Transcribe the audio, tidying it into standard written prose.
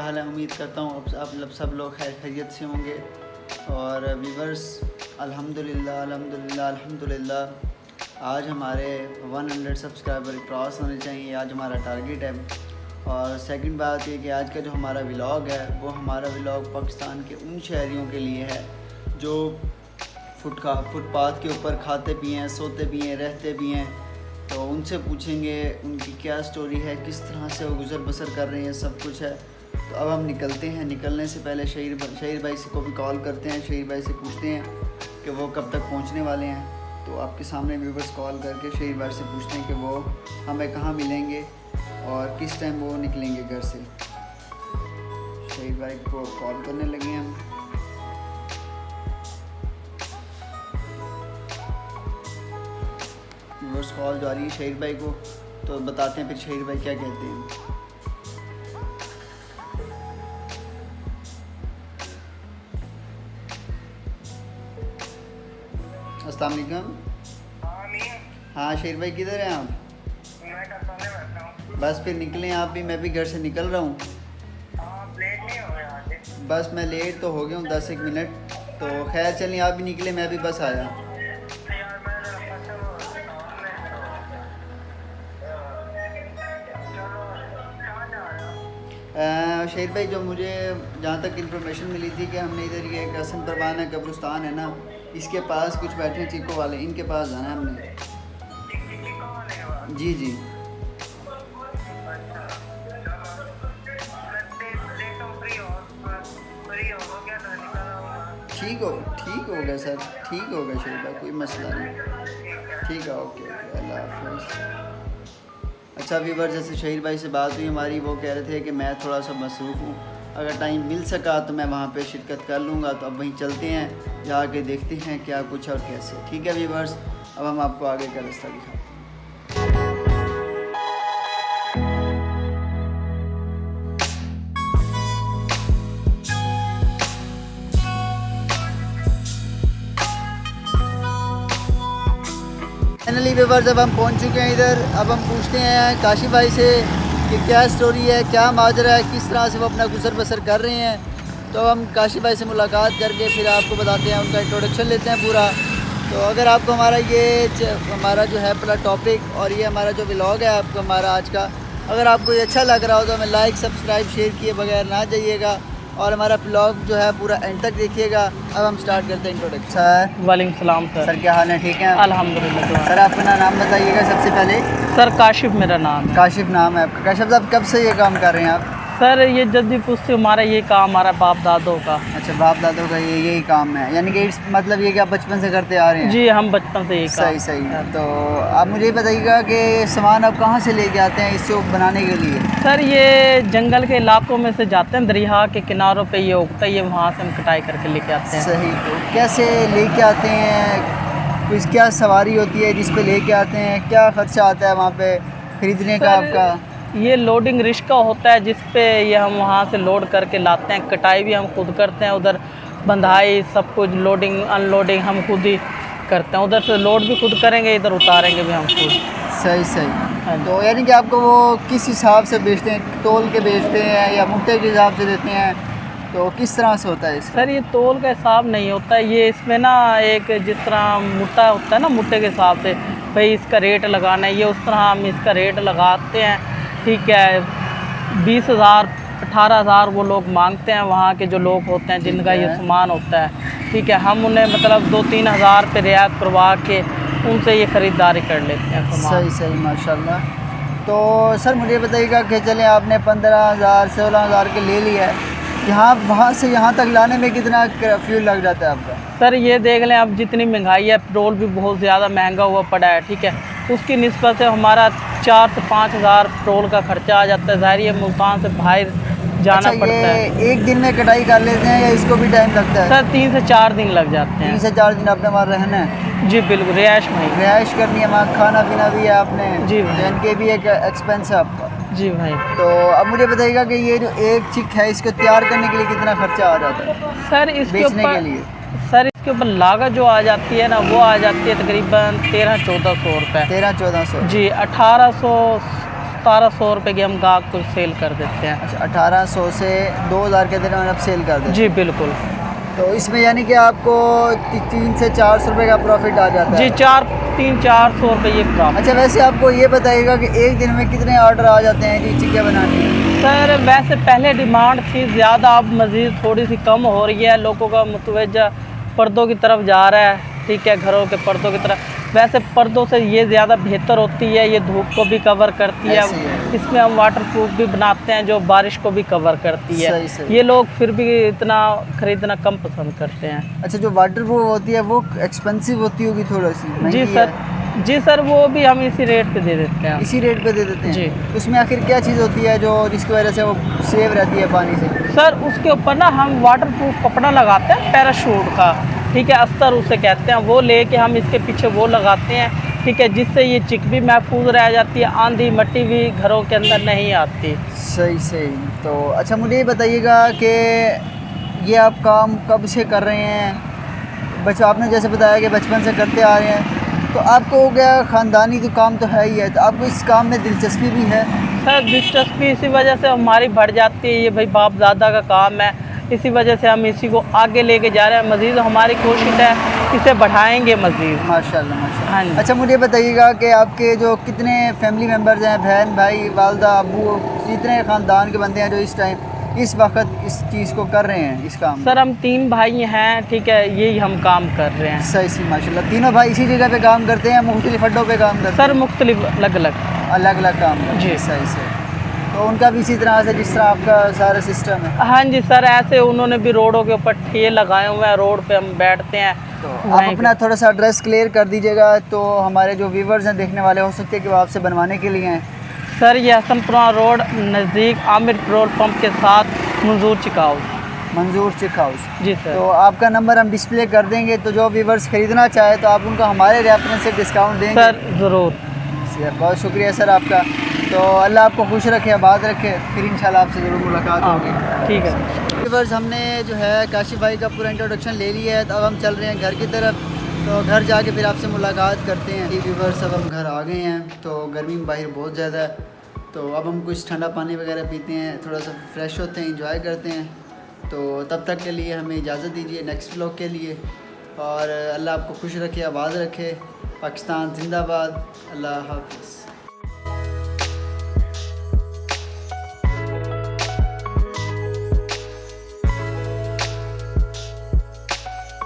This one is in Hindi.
हाल है। उम्मीद करता हूँ आप सब लोग खैरियत से होंगे। और व्यूवर्स, अल्हम्दुलिल्लाह अल्हम्दुलिल्लाह अल्हम्दुलिल्लाह आज हमारे 100 सब्सक्राइबर क्रॉस होने चाहिए। आज हमारा टारगेट है। और सेकंड बात ये कि आज का जो हमारा व्लॉग है वो हमारा व्लॉग पाकिस्तान के उन शहरियों के लिए है जो फुटपाथ के ऊपर खाते भी हैं, सोते भी हैं, रहते भी हैं। तो उनसे पूछेंगे उनकी क्या स्टोरी है, किस तरह से वो गुज़र बसर कर रहे हैं, सब कुछ है। तो अब हम निकलते हैं। निकलने से पहले शहीर भाई से को भी कॉल करते हैं। शहीर भाई से पूछते हैं कि वो कब तक पहुंचने वाले हैं। तो आपके सामने व्यूवर्स कॉल करके शहीर भाई से पूछते हैं कि वो हमें कहाँ मिलेंगे और किस टाइम वो निकलेंगे घर से। शहीर भाई को कॉल करने लगे हैं हम। व्यूवर्स कॉल जा रही है शहीर भाई को, तो बताते हैं फिर शहीर भाई क्या कहते हैं। अस्सलाम वालेकुम। हाँ शहीर भाई किधर हैं आप? बस फिर निकलें आप भी, मैं भी घर से निकल रहा हूँ। बस मैं लेट तो हो गया हूँ 10-1 मिनट। तो खैर चलिए आप भी निकले, मैं भी बस आया। शहीर भाई जो मुझे जहाँ तक इन्फॉर्मेशन मिली थी कि हमने इधर ये एक हसन परवाना कब्रिस्तान है ना, इसके पास कुछ बैठे हैं चीको वाले, इनके पास जाना है हमने। जी जी ठीक होगा सर, ठीक होगा शहीर भाई, कोई मसला नहीं। ठीक है, ओके ओके, अल्लाह हाफ़िज़। अच्छा व्यूवर, जैसे शहीर भाई से बात हुई हमारी, वो कह रहे थे कि मैं थोड़ा सा मसरूफ़ हूँ, अगर टाइम मिल सका तो मैं वहाँ पे शिरकत कर लूँगा। तो अब वहीं चलते हैं, जाके देखते हैं क्या कुछ और कैसे। ठीक है व्यूवर्स, अब हम आपको आगे का रास्ता दिखाते हैं। फाइनली व्यूवर्स अब हम पहुंच चुके हैं इधर। अब हम पूछते हैं काशिफ भाई से कि क्या स्टोरी है, क्या माजरा है, किस तरह से वो अपना गुजर बसर कर रहे हैं। तो हम काशिफ भाई से मुलाकात करके फिर आपको बताते हैं, उनका इंट्रोडक्शन लेते हैं पूरा। तो अगर आपको हमारा जो है पूरा टॉपिक और ये हमारा जो व्लॉग है आपको हमारा आज का, अगर आपको ये अच्छा लग रहा हो तो हमें लाइक सब्सक्राइब शेयर किए बगैर ना जाइएगा और हमारा ब्लॉग जो है पूरा एंड तक देखिएगा। अब हम स्टार्ट करते हैं इंट्रोडक्शन। सर वालेकुम सलाम सर। सर क्या हाल है? ठीक है अल्हम्दुलिल्लाह। सर अपना नाम बताइएगा सबसे पहले। सर काशिफ मेरा नाम है। काशिफ नाम है आपका। काशिफ साहब कब से ये काम कर रहे हैं आप? सर ये जद्दी पुश्ती हमारा ये काम हमारा बाप दादों का। अच्छा, बाप दादों का यही काम है, यानी कि मतलब ये कि आप बचपन से करते आ रहे हैं? जी हम बचपन से ये काम। सही। तो आप मुझे बताइएगा कि सामान आप कहाँ से लेके आते हैं इसको बनाने के लिए? सर ये जंगल के इलाकों में से जाते हैं, दरिया के किनारों पे ये उगता है, ये वहाँ से हम कटाई करके लेके आते हैं। सही। तो कैसे लेके आते हैं, कुछ क्या सवारी होती है जिस पे लेके आते हैं, क्या खर्चा आता है वहाँ पे खरीदने का आपका? ये लोडिंग रिक्शा होता है जिस पे ये हम वहाँ से लोड करके लाते हैं। कटाई भी हम खुद करते हैं, उधर बंधाई सब कुछ, लोडिंग अनलोडिंग हम खुद ही करते हैं। उधर से लोड भी खुद करेंगे, इधर उतारेंगे भी हम खुद। सही। हाँ। तो यानी कि आपको वो किस हिसाब से बेचते हैं, तोल के बेचते हैं या मुट्ठे के हिसाब से देते हैं, तो किस तरह से होता है इसका? सर ये तोल का हिसाब नहीं होता है, ये इसमें ना एक जिस तरह मुट्ठा होता है ना, मुट्ठे के हिसाब से भाई इसका रेट लगाना है, ये उस तरह हम इसका रेट लगाते हैं। ठीक है, 20,000 18,000 वो लोग मांगते हैं, वहाँ के जो लोग होते हैं जिनका ये सामान होता है। ठीक है, हम उन्हें मतलब 2-3 हज़ार पे रियायत करवा के उनसे ये ख़रीदारी कर लेते हैं सामान। सही माशाल्लाह। तो सर मुझे बताइएगा कि चलें आपने 15,000 16,000 के ले लिया है, यहाँ वहाँ से यहाँ तक लाने में कितना फ्यूल लग जाता है आपका? सर ये देख लें, अब जितनी महंगाई है, पेट्रोल भी बहुत ज़्यादा महंगा हुआ पड़ा है। ठीक है, उसकी निस्बत से हमारा 4 से 5 हज़ार पेट्रोल का खर्चा आ जाता है। ज़ाहिर है मुल्तान से बाहर जाना पड़ता है। एक दिन में कटाई कर लेते हैं या इसको भी टाइम लगता है? सर 3 से 4 दिन लग जाते हैं। 3 से 4 दिन आपने वहाँ रहना है? जी बिल्कुल, रिहाइश में। रिहाइश करनी है वहाँ, खाना पीना भी है आपने? जी भाई। इनके भी एक एक्सपेंस है आपका? जी भाई। तो अब मुझे बताइएगा कि ये जो एक चिक है इसको तैयार करने के लिए कितना खर्चा आ जाता है सर इसके बेचने के ऊपर? लिए? सर इसके ऊपर लागत जो आ जाती है ना, वो आ जाती है तकरीबन 1300-1400 रुपये। 1300-1400? जी 1800 1700 रुपये की हम गाहक को सेल कर देते हैं। अच्छा, 1800 से 2000 के दरमियान आप सेल कर देते हैं? जी बिल्कुल। तो इसमें यानी कि आपको 300 से 400 रुपये का प्रॉफिट आ जाता है? जी 400 रुपये ये प्रॉफिट। अच्छा, वैसे आपको ये बताइएगा कि एक दिन में कितने ऑर्डर आ जाते हैं जी चिक्कियाँ बनाने के? सर वैसे पहले डिमांड थी ज़्यादा, अब मज़ीद थोड़ी सी कम हो रही है, लोगों का मुतवज्जा पर्दों की तरफ जा रहा है, ठीक है, घरों के पर्दों की तरफ। वैसे पर्दों से ये ज़्यादा बेहतर होती है, ये धूप को भी कवर करती है, ऐसे है। इसमें हम वाटर प्रूफ भी बनाते हैं जो बारिश को भी कवर करती है। सही सही। ये लोग फिर भी इतना खरीदना कम पसंद करते हैं। अच्छा, जो वाटर प्रूफ होती है वो एक्सपेंसिव होती होगी थोड़ी सी? जी महंगी सर, है? जी सर, वो भी हम इसी रेट पे दे देते हैं। इसी रेट पे दे देते हैं जी। उसमें आखिर क्या चीज़ होती है जो जिसकी वजह से वो सेव रहती है पानी से? सर उसके ऊपर ना हम वाटर प्रूफ कपड़ा लगाते हैं पैराशूट का, ठीक है, अस्तर उसे कहते हैं, वो लेके हम इसके पीछे वो लगाते हैं, ठीक है, जिससे ये चिक भी महफूज रह जाती है, आंधी मट्टी भी घरों के अंदर नहीं आती। सही सही। तो अच्छा, मुझे ये बताइएगा कि ये आप काम कब से कर रहे हैं? आपने जैसे बताया कि बचपन से करते आ रहे हैं, तो आपको हो गया ख़ानदानी तो काम तो है ही है, तो आपको इस काम में दिलचस्पी भी है? सर दिलचस्पी इसी वजह से हमारी बढ़ जाती है, ये भाई बाप दादा का काम है, इसी वजह से हम इसी को आगे लेके जा रहे हैं। मज़ीद हमारी कोशिश है इसे बढ़ाएंगे मज़ीद। माशाल्लाह माशाल्लाह। हाँ जी। अच्छा, मुझे बताइएगा कि आपके जो कितने फैमिली मेम्बर्स हैं, बहन भाई वालदा अबू, जितने ख़ानदान के बंदे हैं जो इस टाइम इस वक्त इस चीज़ को कर रहे हैं, इस काम? सर हम 3 भाई हैं, ठीक है, यही हम काम कर रहे हैं। सही सी माशाल्लाह। तीनों भाई इसी जगह पे काम करते हैं, मुख्तलिफ अड्डों पे काम करते सर मुख्तलिफ अलग अलग। हैं? अलग अलग काम करते हैं। जी। सही से। तो उनका भी इसी तरह से जिस तरह आपका सारा सिस्टम है? हाँ जी सर, ऐसे उन्होंने भी रोडों के ऊपर ठेले लगाए हुए हैं, रोड पे हम बैठते हैं। तो आप अपना थोड़ा सा एड्रेस क्लियर कर दीजिएगा, तो हमारे जो व्यूवर्स हैं देखने वाले, हो सकते हैं कि वो आपसे बनवाने के लिए हैं। सर ये हसनपुरा रोड नज़दीक आमिर पेट्रोल पंप के साथ मंजूर चिक हाउस। मंजूर चिक हाउस। जी सर। तो आपका नंबर हम डिस्प्ले कर देंगे, तो जो व्यूवर्स ख़रीदना चाहे तो आप उनको हमारे रेफरेंस से डिस्काउंट देंगे? सर ज़रूर। बहुत शुक्रिया सर आपका। तो अल्लाह आपको खुश रखे, आबाद रखे, फिर इंशाल्लाह आपसे ज़रूर मुलाकात होगी। ठीक है। व्यूवर्स, हमने जो है काशिफ भाई का पूरा इंट्रोडक्शन ले लिया है, तो अब हम चल रहे हैं घर की तरफ, तो घर जाके फिर आपसे मुलाकात करते हैं। व्यूवर्स, अब हम घर आ गए हैं, तो गर्मी बाहर बहुत ज़्यादा है, तो अब हम कुछ ठंडा पानी वगैरह पीते हैं, थोड़ा सा फ्रेश होते हैं, इंजॉय करते हैं। तो तब तक के लिए हमें इजाज़त दीजिए नेक्स्ट व्लॉग के लिए, और अल्लाह आपको खुश रखे, आबाद रखे। पाकिस्तान जिंदाबाद। अल्लाह हाफ़िज़।